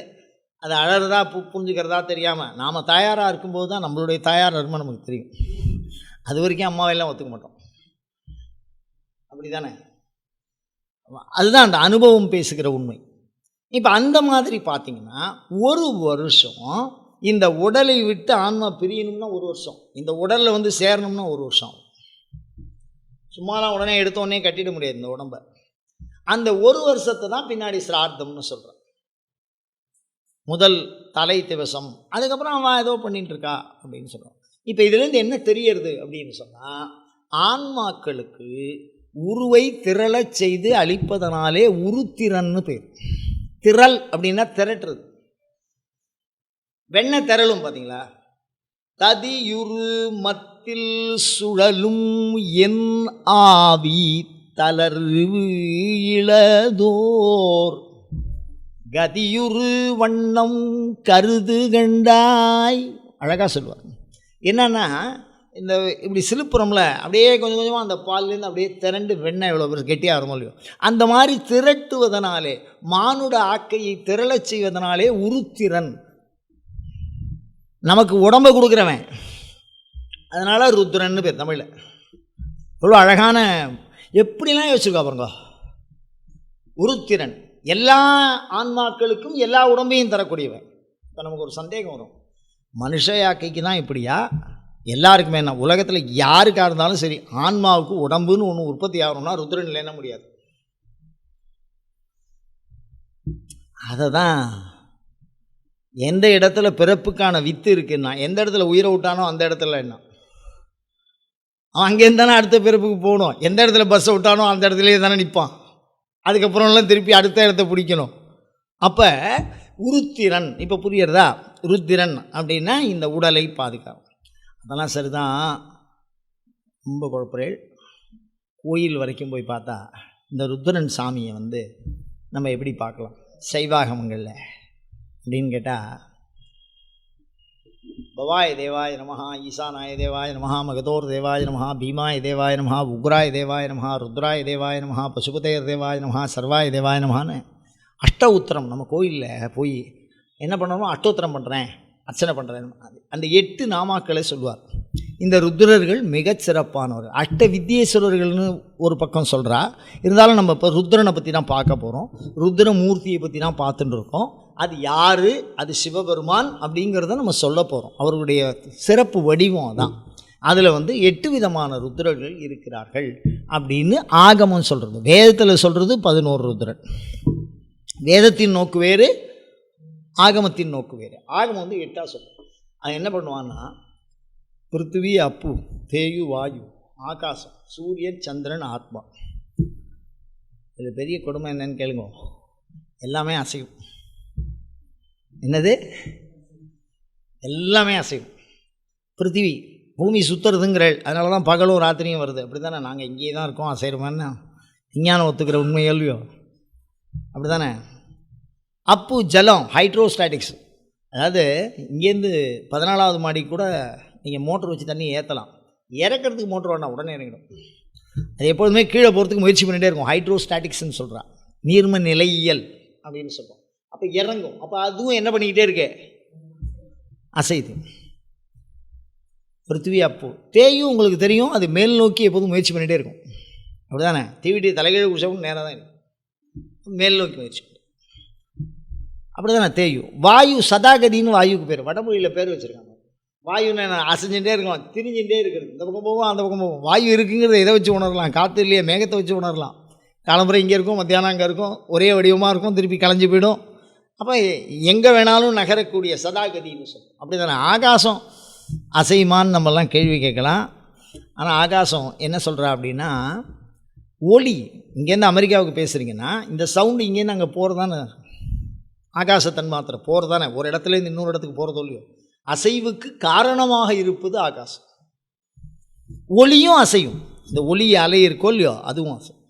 அதை அழறதா புரிஞ்சுக்கிறதா தெரியாமல் நாம் தயாராக இருக்கும்போது தான் நம்மளுடைய தயார் அருமை நமக்கு தெரியும். அது வரைக்கும் அம்மாவெல்லாம் ஒத்துக்க மாட்டோம், அப்படி தானே? அதுதான் அந்த அனுபவம் பேசுகிற உண்மை. இப்போ அந்த மாதிரி பார்த்திங்கன்னா 1 வருஷம் இந்த உடலை விட்டு ஆன்மா பிரியணும்னா 1 வருஷம், இந்த உடலில் வந்து சேரணும்னா 1 வருஷம். சும்மாலாம் உடனே எடுத்தோடனே கட்டிட முடியாது இந்த உடம்பை. அந்த 1 வருஷத்தை தான் பின்னாடி சிரார்த்தம்னு சொல்கிறேன். முதல் தலை திவசம், அதுக்கப்புறம் அவன் ஏதோ பண்ணிட்டு இருக்கா அப்படின்னு சொல்கிறான். இப்போ இதுலேருந்து என்ன தெரியறது அப்படின்னு சொன்னால், ஆன்மாக்களுக்கு உருவை திரளச் செய்து அழிப்பதனாலே உருத்திரன்னு பேர். திரள் அப்படின்னா திரட்டுறது. வெண்ணெய் திரளும் பார்த்தீங்களா? ததியுரு மத்தில் சுழலும் என் ஆவி தளர்வு இளதோர் கதியுரு வண்ணம் கருது கண்டாய். அழகாக சொல்லுவார். என்னன்னா இந்த இப்படி சிலுப்புறம்ல அப்படியே கொஞ்சம் கொஞ்சமாக அந்த பால்லேருந்து அப்படியே திரண்டு வெண்ணெய் எவ்வளோ பேர் கெட்டியாக வருமோ இல்லையோ, அந்த மாதிரி திரட்டுவதனாலே, மானுட ஆக்கையை திரளச் செய்வதனாலே உருத்திரன், நமக்கு உடம்பை கொடுக்குறவன், அதனால் ருத்ரன்னு பேர் தமிழில். இவ்வளோ அழகான எப்படிலாம் யோசிச்சுக்கா பாருங்க. உருத்திரன் எல்லா ஆன்மாக்களுக்கும் எல்லா உடம்பையும் தரக்கூடியவன். இப்போ நமக்கு ஒரு சந்தேகம் வரும், மனுஷ யாக்கைக்கு தான் இப்படியா, எல்லாருக்குமே என்ன, உலகத்தில் யாருக்காக இருந்தாலும் சரி ஆன்மாவுக்கு உடம்புன்னு ஒன்று உற்பத்தி ஆகணும்னா ருத்ரன் இல்லைன்னா முடியாது. அதை தான் எந்த இடத்துல பிறப்புக்கான வித்து இருக்குன்னா, எந்த இடத்துல உயிரை விட்டானோ அந்த இடத்துல என்ன, அவன் அங்கேருந்து தானே அடுத்த பிறப்புக்கு போகணும். எந்த இடத்துல பஸ்ஸை விட்டானோ அந்த இடத்துலேயே தானே நிற்பான். அதுக்கப்புறம்லாம் திருப்பி அடுத்த இடத்த பிடிக்கணும். அப்போ உருத்திரன், இப்போ புரியுறதா? ருத்திரன் அப்படின்னா இந்த உடலை பாதுகாக்கும். அதெல்லாம் சரிதான், ரொம்ப குழப்பறேன். கோயில் வரைக்கும் போய் பார்த்தா இந்த ருத்ரன் சாமியை வந்து நம்ம எப்படி பார்க்கலாம் சைவாகமங்களில் அப்படின்னு கேட்டால், பவாய தேவாய நமஹா, ஈசானாய தேவாய நமஹா, மகதோர் தேவாய நமஹா, பீமாய தேவாய நமஹா, உக்ராய தேவாய நமஹா, ருத்ராய தேவாய நமஹா, பசுபதேர் தேவாய நமஹா, சர்வாய தேவாய நமஹான்னு அஷ்ட உத்திரம் நம்ம கோயிலில் போய் என்ன பண்ணணும், அஷ்டோத்திரம் பண்ணுறேன், அர்ச்சனை பண்ணுறேன், அந்த 8 நாமாக்களை சொல்வார். இந்த ருத்ரர்கள் மிகச்சிறப்பானவர். அஷ்ட வித்யேஸ்வரர்கள்னு ஒரு பக்கம் சொல்கிறா, இருந்தாலும் நம்ம இப்போ ருத்ரனை பற்றி தான் பார்க்க போகிறோம். ருத்ரமூர்த்தியை பற்றி தான் பார்த்துட்டு இருக்கோம். அது யார், அது சிவபெருமான் அப்படிங்கிறத நம்ம சொல்ல போகிறோம். அவருடைய சிறப்பு வடிவம் தான். அதில் வந்து 8 விதமான ருத்ரர்கள் இருக்கிறார்கள் அப்படின்னு ஆகமம் சொல்கிறது. வேதத்தில் சொல்கிறது 11 ருத்ரன். வேதத்தின் நோக்கு வேறு, ஆகமத்தின் நோக்கு வேறு. ஆகமம் வந்து 8ஆக சொல்லும். அது என்ன பண்ணுவான்னா, பிருத்திவி அப்பு தேயு வாயு ஆகாசம் சூரியன் சந்திரன் ஆத்மா. இது பெரிய கொடுமை என்னன்னு கேளுங்க, எல்லாமே அசையும். என்னது? எல்லாமே அசையும். பிருத்திவி, பூமி சுற்றுறதுங்கிற, அதனால தான் பகலும் ராத்திரியும் வருது. அப்படி தானே? நாங்கள் இங்கேயே தான் இருக்கோம், அசைகிறோம்னா விஞ்ஞானம் ஒத்துக்கிற உண்மை இல்லையோ, அப்படி தானே? அப்பு ஜலம், ஹைட்ரோஸ்டாட்டிக்ஸ், அதாவது இங்கேருந்து 14வது மாடி கூட நீங்கள் மோட்டர் வச்சு தண்ணி ஏற்றலாம். இறக்கிறதுக்கு மோட்டர் வேண்டாம், உடனே இறங்கிடும். அது எப்பொழுதுமே கீழே போகிறதுக்கு முயற்சி பண்ணிகிட்டே இருக்கும். ஹைட்ரோஸ்டாட்டிக்ஸ்ன்னு சொல்கிறான், நீர்ம நிலையியல் அப்படின்னு சொல்கிறோம். அப்போ இறங்கும். அப்போ அதுவும் என்ன பண்ணிக்கிட்டே இருக்கு, அசைது. பிருத்திவி அப்பு தேயும் உங்களுக்கு தெரியும், அது மேல் நோக்கி எப்போதும் முயற்சி பண்ணிகிட்டே இருக்கும். அப்படி தானே? தீவிட்டி தலைகீழ் குடிச்சவங்க நேராக தான் இருக்கும், மேல் நோக்கி முயற்சி. அப்படி தானே தேயும். வாயு சதாகதின்னு வாயுக்கு பேர், வடமொழியில் பேர் வச்சுருக்காங்க. வாயுன்னு அசைஞ்சுட்டே இருக்கலாம், திரிஞ்சுட்டே இருக்கிறது, இந்த பக்கம் போவோம் அந்த பக்கம் போவோம். வாயு இருக்குங்கிறத எதை வச்சு உணரலாம், காற்று இல்லையே, மேகத்தை வச்சு உணரலாம். காலம்புரை இங்கே இருக்கும், மத்தியானம் அங்கே இருக்கும், ஒரே வடிவமாக இருக்கும், திருப்பி கலைஞ்சு போயிடும். அப்போ எங்கே வேணாலும் நகரக்கூடிய சதாகதின்னு சொல்லும். அப்படி தானே? ஆகாசம் அசைமான்னு நம்மலாம் கேள்வி கேட்கலாம். ஆனால் ஆகாசம் என்ன சொல்கிறா அப்படின்னா, ஒளி இங்கேருந்து அமெரிக்காவுக்கு பேசுகிறீங்கன்னா இந்த சவுண்டு இங்கேருந்து அங்கே போகிறது தானே ஆகாச தன்மாத்திரை, போகிறது தானே. ஒரு இடத்துலேருந்து இன்னொரு இடத்துக்கு போகிறதோ இல்லையோ, அசைவுக்கு காரணமாக இருப்பது ஆகாசம். ஒளியும் அசையும், இந்த ஒளி அலை இருக்கோ இல்லையோ அதுவும் அசையும்.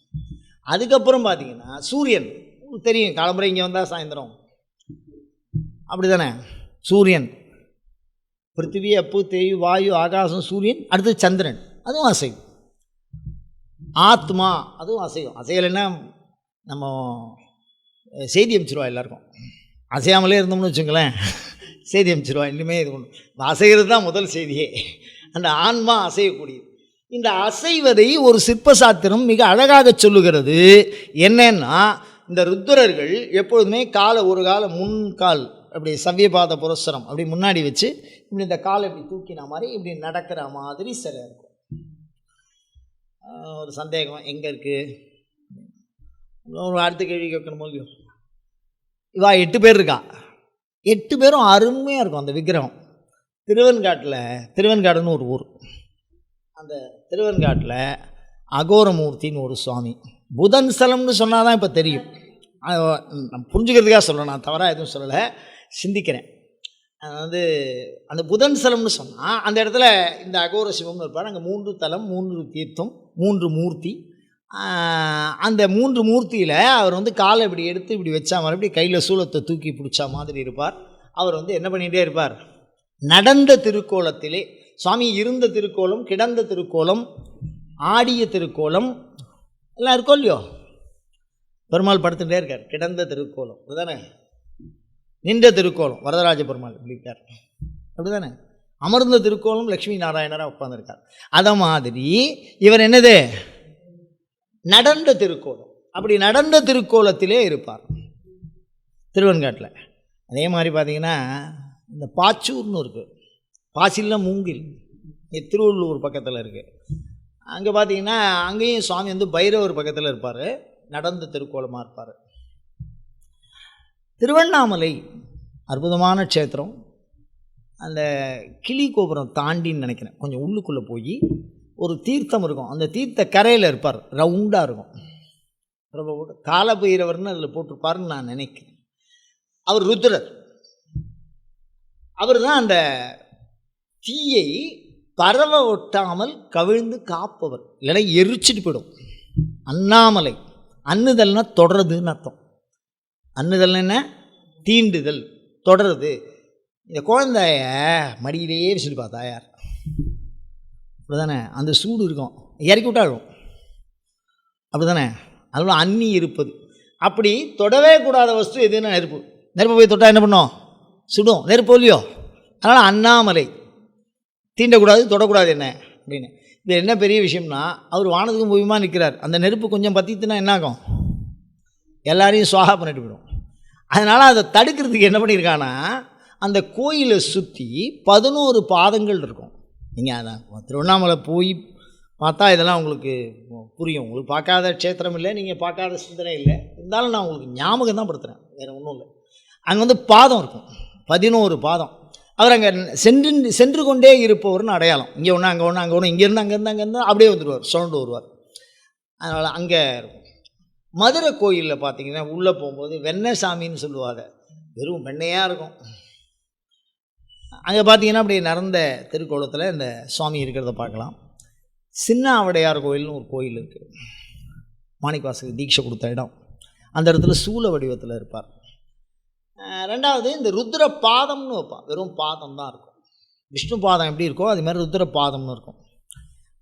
அதுக்கப்புறம் பார்த்தீங்கன்னா சூரியன் தெரியும், காலம்புரை இங்கே வந்தால் சாயந்தரம், அப்படி தானே? சூரியன், பிருத்திவி அப்பு தேயு வாயு ஆகாசம் சூரியன், அடுத்து சந்திரன், அதுவும் அசையும். ஆத்மா அதுவும் அசையும். அசையலைன்னா நம்ம செய்தி அனுப்பிச்சிருவா எல்லாருக்கும். அசையாமலே இருந்தோம்னு வச்சுங்களேன், செய்தி அனுப்பிச்சிருவா. இனிமேல் இது ஒன்று அசைகிறது தான் முதல் செய்தியே. அந்த ஆன்மா அசையக்கூடியது. இந்த அசைவதை ஒரு சிற்பசாத்திரம் மிக அழகாக சொல்லுகிறது. என்னன்னா, இந்த ருத்ரர்கள் எப்பொழுதுமே காலை ஒரு காலை முன்கால் அப்படி சவ்யபாத புரஸ்தரம் அப்படி முன்னாடி வச்சு இப்படி இந்த காலை இப்படி தூக்கின மாதிரி இப்படி நடக்கிற மாதிரி சிலை இருக்கும். ஒரு சந்தேகம் எங்கே இருக்குது, ஒரு அடுத்த கேள்வி கேட்கணும் போது, இவா 8 பேர் இருக்கா, 8 பேரும் அருமையாக இருக்கும். அந்த விக்கிரகம் திருவெண்காடுன்னு ஒரு ஊர், அந்த திருவெண்காட்டில் அகோரமூர்த்தின்னு ஒரு சுவாமி. புதன் ஸ்தலம்னு சொன்னால் தான் இப்போ தெரியும், நான் புரிஞ்சுக்கிறதுக்காக சொல்கிறேன், நான் தவறாக எதுவும் சொல்லலை, சிந்திக்கிறேன். அது அந்த புதன் ஸ்தலம்னு சொன்னால் அந்த இடத்துல இந்த அகோர சிவம்னு இருப்பார். அங்கே 3 தலம், 3 தீர்த்தம், 3 மூர்த்தி. அந்த 3 மூர்த்தியில் அவர் வந்து காலை இப்படி எடுத்து இப்படி வச்சா மாதிரி, இப்படி கையில் சூலத்தை தூக்கி பிடிச்சா மாதிரி இருப்பார். அவர் வந்து என்ன பண்ணிகிட்டே இருப்பார், நடந்த திருக்கோலத்திலே, சுவாமி இருந்த திருக்கோலம், கிடந்த திருக்கோலம், ஆடிய திருக்கோலம் எல்லாம் இருக்கோ இல்லையோ, பெருமாள் படுத்துகிட்டே இருக்கார், கிடந்த திருக்கோலம் அப்படிதானே, நின்ற திருக்கோலம் வரதராஜ பெருமாள் இப்படி இருக்கார் அப்படிதானே, அமர்ந்த திருக்கோலம் லக்ஷ்மி நாராயணராக உட்கார்ந்துருக்கார். அதை மாதிரி இவர் என்னது, நடந்த திருக்கோலம், அப்படி நடந்த திருக்கோலத்திலே இருப்பார் திருவெண்காட்டில். அதே மாதிரி பார்த்தீங்கன்னா இந்த பாச்சூர்னு இருக்குது, பாசில்ல மூங்கில், திருவள்ளூர் பக்கத்தில் இருக்குது. அங்கே பார்த்தீங்கன்னா அங்கேயும் சுவாமி வந்து பைரவர் பக்கத்தில் இருப்பார், நடந்த திருக்கோலமாக இருப்பார். திருவண்ணாமலை அற்புதமான க்ஷேத்திரம். அந்த கிளி கோபுரம் தாண்டின்னு நினைக்கிறேன், கொஞ்சம் உள்ளுக்குள்ளே போய் ஒரு தீர்த்தம் இருக்கும், அந்த தீர்த்த கரையில் இருப்பார், ரவுண்டாக இருக்கும், காலபைரவர்னு அதில் போட்டிருப்பாருன்னு நான் நினைக்கிறேன். அவர் ருத்ரர், அவர் தான் அந்த தீயை பரவ ஒட்டாமல் கவிழ்ந்து காப்பவர், இல்லைன்னா எரிச்சிட்டு போயிடும். அண்ணாமலை, அன்னுதல்னா தொடருதுன்னு அர்த்தம். அன்னுதல் என்ன, தீண்டுதல், தொடருது. இந்த குழந்தைய மடியிலேயே வச்சுட்டு பார்த்தா யார், அப்படி தானே, அந்த சூடு இருக்கும், இறக்கி விட்டாலும் அப்படி தானே, அதெல்லாம் அன்னி இருப்பது. அப்படி தொடவே கூடாத வஸ்து எதுன்னு நெருப்பு, நெருப்பு போய் தொட்டால் என்ன பண்ணோம், சுடும், நெருப்பு இல்லையோ. அதனால் அண்ணாமலை, தீண்டக்கூடாது தொடக்கூடாது என்ன அப்படின்னு. இது என்ன பெரிய விஷயம்னா, அவர் வானத்துக்கும் பூமியுமா நிற்கிறார், அந்த நெருப்பு கொஞ்சம் பற்றித்துனா என்னாகும், எல்லாரையும் சுவாகா பண்ணிட்டு போயிடும். அதனால் அதை தடுக்கிறதுக்கு என்ன பண்ணியிருக்கான்னா, அந்த கோயிலை சுற்றி 11 பாதங்கள் இருக்கும். நீங்கள் அதான் திருவண்ணாமலை போய் பார்த்தா இதெல்லாம் உங்களுக்கு புரியும். உங்களுக்கு பார்க்காத க்ஷேத்திரம் இல்லை, நீங்கள் பார்க்காத சிந்தனை இல்லை, இருந்தாலும் நான் உங்களுக்கு ஞாபகம் தான் படுத்துகிறேன், வேறு ஒன்றும் இல்லை. அங்கே வந்து பாதம் இருக்கும், 11 பாதம். அவர் அங்கே சென்று கொண்டே இருப்பவர்னு அடையாளம். இங்கே ஒன்று அங்கே ஒன்று, அங்கே ஒன்று, இங்கேருந்து அங்கேருந்து அப்படியே வந்துடுவார், சுழண்டு வருவார். அதனால் அங்கே இருக்கும். மதுரை கோயிலில் பார்த்தீங்கன்னா உள்ளே போகும்போது வெண்ணெய் சாமின்னு சொல்லுவாங்க, வெறும் வெண்ணையாக இருக்கும். அங்கே பார்த்தீங்கன்னா அப்படி நடந்த திருக்கோலத்தில் இந்த சுவாமி இருக்கிறத பார்க்கலாம். சின்ன ஆவடையார் கோயில்னு ஒரு கோயில் இருக்குது, மாணிக்கவாசகர் தீட்சை கொடுத்த இடம். அந்த இடத்துல சூல வடிவத்தில் இருப்பார். ரெண்டாவது இந்த ருத்ர பாதம்னு வைப்பான், வெறும் பாதம் தான் இருக்கும். விஷ்ணு பாதம் எப்படி இருக்கோ அது மாதிரி ருத்ர பாதம்னு இருக்கும்.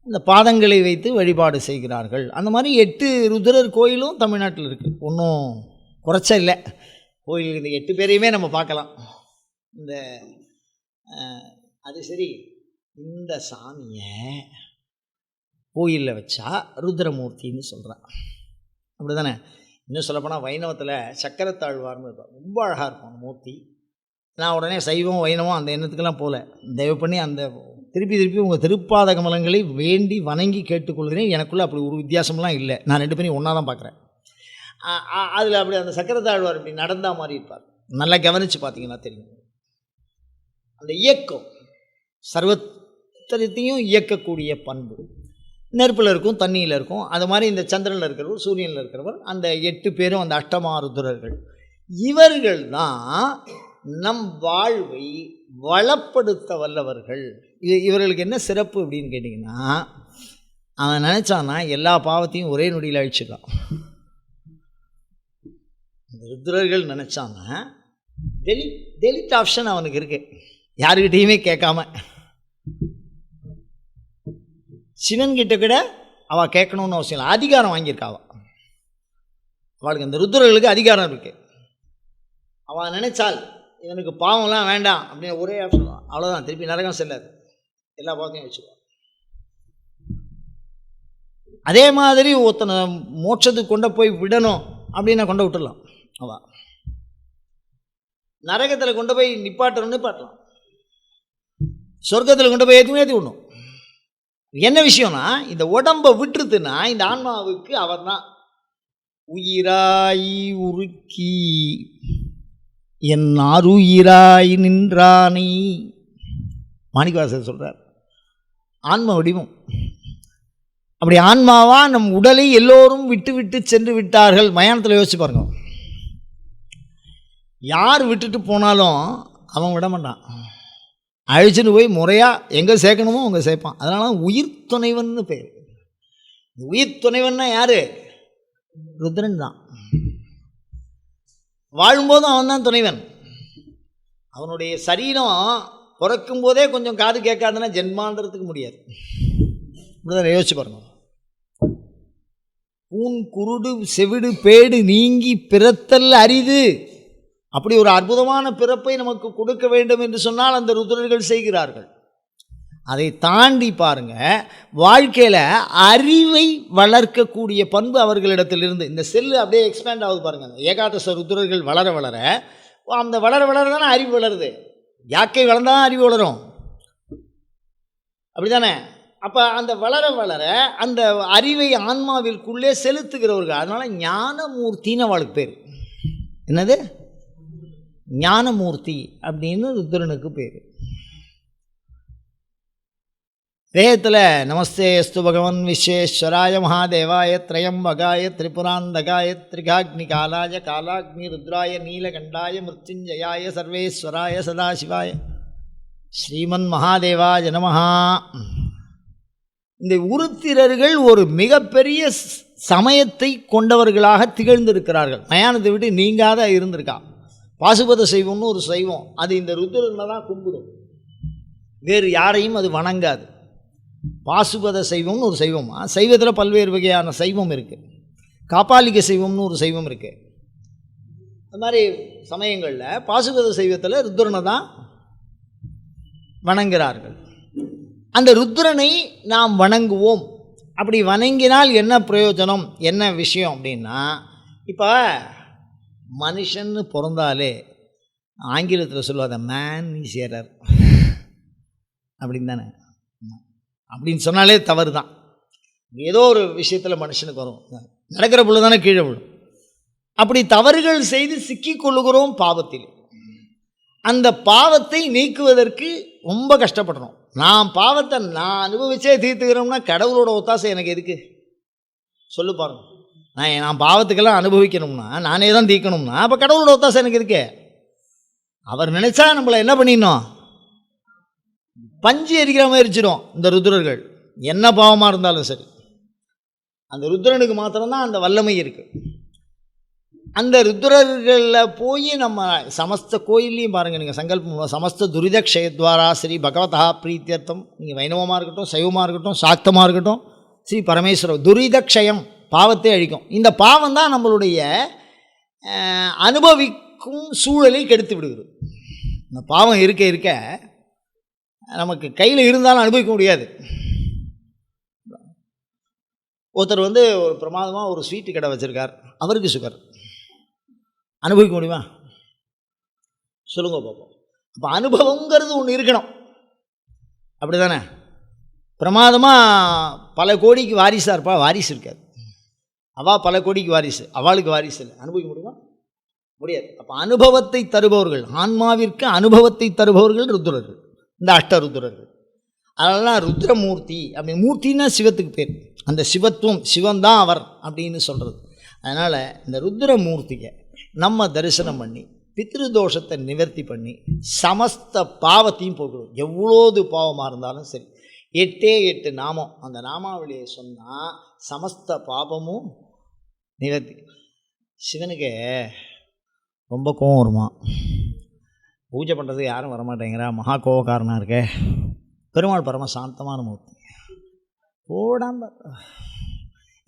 அந்த பாதங்களை வைத்து வழிபாடு செய்கிறார்கள். அந்த மாதிரி 8 ருத்ரர் கோயிலும் தமிழ்நாட்டில் இருக்குது. ஒன்றும் குறைச்ச இல்லை. கோயில் இந்த 8 பேரையுமே நம்ம பார்க்கலாம். இந்த அது சரி, இந்த சாமியை கோயிலில் வச்சா ருத்ரமூர்த்தின்னு சொல்கிறான், அப்படி தானே? இன்னும் சொல்லப்போனால் வைணவத்தில் சக்கரத்தாழ்வார்னு இருப்பார், ரொம்ப அழகாக இருக்கும் அந்த மூர்த்தி. நான் உடனே சைவம் வைணவம் அந்த எண்ணத்துக்கெல்லாம் போகல. தயவு பண்ணி அந்த திருப்பி உங்கள் திருப்பாத கமலங்களை வேண்டி வணங்கி கேட்டுக்கொள்கிறேன். எனக்குள்ளே அப்படி ஒரு வித்தியாசம்லாம் இல்லை. நான் 2 பேரையும் ஒன்றா தான் பார்க்குறேன். அதில் அப்படி அந்த சக்கரத்தாழ்வார் இப்படி நடந்தா மாதிரி இருப்பார். நல்லா கவனித்து பார்த்தீங்கன்னா தெரியும். அந்த இயக்கம் சர்வத்திரத்தையும் இயக்கக்கூடிய பண்பு நெருப்பில் இருக்கும், தண்ணியில் இருக்கும். அது மாதிரி இந்த சந்திரனில் இருக்கிறவர், சூரியனில் இருக்கிறவர், அந்த 8 பேரும் அந்த அஷ்டமாருத்ரர்கள். இவர்கள் தான் நம் வாழ்வை வளப்படுத்த வல்லவர்கள். இவர்களுக்கு என்ன சிறப்பு அப்படின்னு கேட்டிங்கன்னா, அவன் நினச்சான்னா எல்லா பாவத்தையும் ஒரே நொடியில் அழிச்சிடலாம். இந்த ருத்ரர்கள் நினச்சான்னா டெலிட் ஆப்ஷன் அவனுக்கு இருக்கு, யாருக்கிட்டையுமே கேட்காம. சிவன்கிட்ட கூட அவள் கேட்கணும்னு அவசியம் இல்லை, அதிகாரம் வாங்கியிருக்காவா. அவளுக்கு இந்த ருத்ரர்களுக்கு அதிகாரம் இருக்கு. அவள் நினைச்சால் இவனுக்கு பாவம்லாம் வேண்டாம் அப்படின்னு ஒரே ஆப்ஷன், அவ்வளோதான், திருப்பி நரகம் செல்லாது, எல்லா பாவத்தையும் வச்சுக்குவான். அதே மாதிரி ஒருத்தனை மோட்சத்துக்கு கொண்டு போய் விடணும் அப்படின்னா கொண்டு விட்டுடலாம். அவள் நரகத்தில் கொண்டு போய் நிப்பாட்டலாம், சொர்க்கத்தில் கொண்டு போய் ஏற்றி விடணும். என்ன விஷயம்னா, இந்த உடம்பை விட்டுருதுன்னா இந்த ஆன்மாவுக்கு அவர் தான் உயிராய் உருக்கி என் ஆருயிராய் நின்றானை மாணிக்கவாசகர் சொல்கிறார். ஆன்ம வடிவம். அப்படி ஆன்மாவா நம் உடலை எல்லோரும் விட்டு சென்று விட்டார்கள். மயானத்தில் யோசிச்சு பாருங்க, யார் விட்டுட்டு போனாலும் அவன் விட மாட்டான், அழிச்சுன்னு போய் முறையாக எங்கே சேர்க்கணுமோ அங்கே சேர்ப்பான். அதனால உயிர் துணைவன் பேர். உயிர் துணைவன்னா யார்? ருத்ரன் தான். வாழும்போதும் அவன் தான் துணைவன். அவனுடைய சரீரம் பிறக்கும் போதே கொஞ்சம் காது கேட்காதுன்னா ஜென்மான்றதுக்கு முடியாது. இப்படிதான் யோசிச்சு பாருங்க. பூன் குருடு செவிடு பேடு நீங்கி பிறத்தல் அரிது. அப்படி ஒரு அற்புதமான பிறப்பை நமக்கு கொடுக்க வேண்டும் என்று சொன்னால் அந்த ருத்ரர்கள் செய்கிறார்கள். அதை தாண்டி பாருங்க, வாழ்க்கையில் அறிவை வளர்க்கக்கூடிய பண்பு அவர்களிடத்திலிருந்து இந்த செல்லு அப்படியே எக்ஸ்பேண்ட் ஆகுது பாருங்க. ஏகாதச ருத்ரர்கள் வளர வளர அந்த வளர தானே அறிவு வளருது. யாக்கை வளர்ந்தால் அறிவு வளரும், அப்படி தானே? அப்போ அந்த வளர அந்த அறிவை ஆன்மாவிற்குள்ளே செலுத்துகிறவர்கள். அதனால் ஞானமூர்த்தின்னு அவளுக்கு பேர். என்னது? ஞானமூர்த்தி அப்படின்னு ருத்ரனுக்கு பேர். வேதத்தில் நமஸ்தே அஸ்து பகவன் விஸ்வேஸ்வராய மகாதேவாய திரையம்பகாய திரிபுராந்தகாய திரிகாக்னிகாலாய காலாக்னி ருத்ராய நீலகண்டாய மிருத்யுஞ்சயாய சர்வேஸ்வராய சதாசிவாய ஸ்ரீமன் மகாதேவாய நமஹா. இந்த உருத்திரர்கள் ஒரு மிகப்பெரிய சமயத்தை கொண்டவர்களாக திகழ்ந்திருக்கிறார்கள். மயானத்தை விட்டு நீங்காத இருந்திருக்கா. பாசுபத சைவம்னு ஒரு சைவம், அது இந்த ருத்ரனை தான் கும்பிடும், வேறு யாரையும் அது வணங்காது. பாசுபத சைவம்னு ஒரு சைவமா. சைவத்தில் பல்வேறு வகையான சைவம் இருக்குது. காப்பாளிக சைவம்னு ஒரு சைவம் இருக்குது. அது மாதிரி சமயங்களில் பாசுபத சைவத்தில் ருத்ரனை தான் வணங்குகிறார்கள். அந்த ருத்ரனை நாம் வணங்குவோம். அப்படி வணங்கினால் என்ன பிரயோஜனம், என்ன விஷயம் அப்படின்னா, இப்போ மனுஷன்னு பிறந்தாலே ஆங்கிலத்தில் சொல்லுவாங்க மேன் இஸ் எரர் அப்படின்னு தானே. அப்படின்னு சொன்னாலே தவறு தான். ஏதோ ஒரு விஷயத்தில் மனுஷனுக்கு வரும், நடக்கிற பொழுது தானே கீழே விழும். அப்படி தவறுகள் செய்து சிக்கிக்கொள்ளுகிறோம் பாவத்தில். அந்த பாவத்தை நீக்குவதற்கு ரொம்ப கஷ்டப்படுறோம். நான் பாவத்தை நான் அனுபவிச்சே தீர்த்துக்கிறோம்னா கடவுளோட ஒத்தாசை எனக்கு எதுக்கு சொல்லு பாருங்க. நான் பாவத்துக்கெல்லாம் அனுபவிக்கணும்னா, நானே தான் தீர்க்கணும்னா, அப்போ கடவுளோட ஒத்தாசை எனக்கு இருக்கே. அவர் நினைச்சா நம்மளை என்ன பண்ணிடணும், பஞ்சு எரிக்கிற மாதிரி எரிச்சிடும். இந்த ருத்ரர்கள் என்ன பாவமாக இருந்தாலும் சரி, அந்த ருத்ரனுக்கு மாத்திரம்தான் அந்த வல்லமை இருக்குது. அந்த ருத்ரர்களில் போய் நம்ம சமஸ்த கோயில்லையும் பாருங்கள், நீங்கள் சங்கல்பம் சமஸ்த துரித க்ஷயத்வாரா ஸ்ரீ பகவதா பிரீத்தியர்த்தம், நீங்கள் வைணவமாக இருக்கட்டும், சைவமாக இருக்கட்டும், சாக்தமாக இருக்கட்டும், ஸ்ரீ பரமேஸ்வர துரித க்ஷயம், பாவத்தை அழிக்கும். இந்த பாவம் தான் நம்மளுடைய அனுபவிக்கும் சூழலை கெடுத்து விடுகிறது. இந்த பாவம் இருக்க இருக்க நமக்கு கையில் இருந்தாலும் அனுபவிக்க முடியாது. ஒருத்தர் ஒரு பிரமாதமாக ஒரு ஸ்வீட்டு கடை வச்சுருக்கார், அவருக்கு சுகர், அனுபவிக்க முடியுமா? சொல்லுங்க பார்ப்போம். அப்போ அனுபவங்கிறது ஒன்று இருக்கணும், அப்படி தானே? பிரமாதமாக பல கோடிக்கு வாரிசாக இருப்பா, வாரிசு இருக்காது. அவள் பல கோடிக்கு வாரிசு, அவளுக்கு வாரிசு இல்லை, அனுபவிக்க முடியுமா? முடியாது. அப்போ அனுபவத்தை தருபவர்கள், ஆன்மாவிற்கு அனுபவத்தை தருபவர்கள் ருத்ரர்கள், இந்த அஷ்டருத்ரர்கள். அதனால ருத்ரமூர்த்தி அப்படி, மூர்த்தின்னா சிவத்துக்கு பேர், அந்த சிவத்துவம், சிவந்தான் அவர் அப்படின்னு சொல்கிறது. அதனால் இந்த ருத்ரமூர்த்தியை நம்ம தரிசனம் பண்ணி பித்ருதோஷத்தை நிவர்த்தி பண்ணி சமஸ்த பாவத்தையும் போக்கணும். எவ்வளோது பாவமாக இருந்தாலும் சரி, 8 நாமம், அந்த நாமாவளியை சொன்னால் சமஸ்த பாவமும் நிவர்த்தி. சிவனுக்கு ரொம்ப கோவம் வருமா, பூஜை பண்ணுறதுக்கு யாரும் வரமாட்டேங்கிறா, மகா கோவக்காரனாக இருக்க. பெருமாள் பரம சாந்தமான மூர்த்தி, போடாம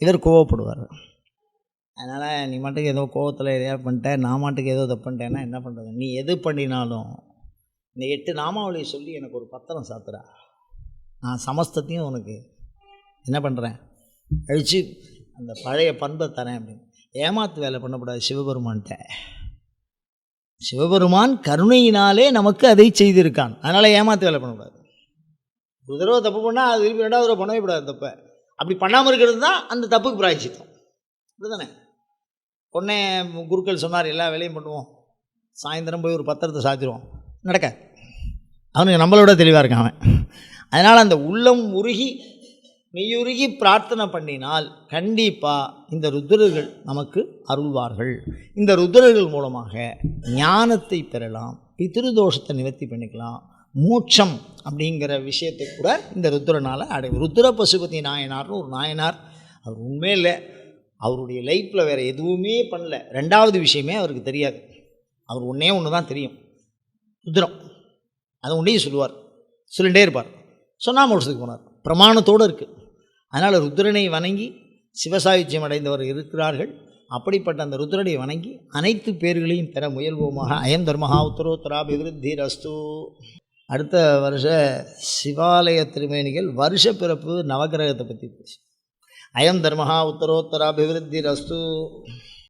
இவர் கோவப்படுவார். அதனால் நீ மாட்டுக்கு ஏதோ கோவத்தில் எதையா பண்ணிட்டேன், நான் மாட்டுக்கு ஏதோ தப்பு பண்ணிட்டேன்னா என்ன பண்ணுறது? நீ எது பண்ணினாலும் இந்த 8 நாமாவளியை சொல்லி எனக்கு ஒரு பத்திரம் சாத்துறா, நான் சமஸ்தத்தையும் உனக்கு என்ன பண்ணுறேன், அழித்து அந்த பழைய பண்பை தரேன் அப்படின்னு. ஏமாத்து வேலை பண்ணக்கூடாது சிவபெருமான்கிட்ட. சிவபெருமான் கருணையினாலே நமக்கு அதை செய்திருக்கான், அதனால் ஏமாத்து வேலை பண்ணக்கூடாது. ஒரு தடவை தப்பு பண்ணால் அது திருப்பி 2வது தடவை பண்ணவே கூடாது. தப்பை அப்படி பண்ணாமல் இருக்கிறது தான் அந்த தப்புக்கு பிராயச்சித்தம், அப்படி தானே? உடனே குருக்கள் சொன்னார், எல்லா வேலையும் பண்ணுவோம், சாயந்தரம் போய் ஒரு பத்திரத்தை சாத்திடுவோம், நடக்க. அவனுக்கு நம்மளோட தெளிவாக இருக்கான் அவன். அதனால் அந்த உள்ளம் உருகி மெய்யுருகி பிரார்த்தனை பண்ணினால் கண்டிப்பாக இந்த ருத்ரர்கள் நமக்கு அருள்வார்கள். இந்த ருத்ரர்கள் மூலமாக ஞானத்தை பெறலாம், பித்ருதோஷத்தை நிவர்த்தி பண்ணிக்கலாம், மோட்சம் அப்படிங்கிற விஷயத்தை கூட இந்த ருத்ரனால் அடையும். ருத்ர பசுபதி நாயனார்னு ஒரு நாயனார், அவர் உண்மையில் அவருடைய லைஃப்பில் வேறு எதுவுமே பண்ணல. 2வது விஷயமே அவருக்கு தெரியாது, அவர் ஒன்று தான் தெரியும், ருத்ரம். அது ஒன்றையும் சொல்லுவார், சொல்லிகிட்டே இருப்பார். சொன்னால் மோட்சத்துக்கு போனார், பிரமாணத்தோடு இருக்குது. அதனால் ருத்ரனை வணங்கி சிவசாயுச்சியம் அடைந்தவர் இருக்கிறார்கள். அப்படிப்பட்ட அந்த ருத்ரனை வணங்கி அனைத்து பேர்களையும் பெற முயல்வோமாக. அயம் தர்மஹா உத்தரோத்தராபிவிருத்தி ரஸ்து. அடுத்த வருஷ சிவாலய திருமேனிகள் வருஷ பிறப்பு நவகிரகத்தை பற்றி பேசி. அயம் தர்மஹா உத்தரோத்தராபிவிருத்தி ரஸ்து.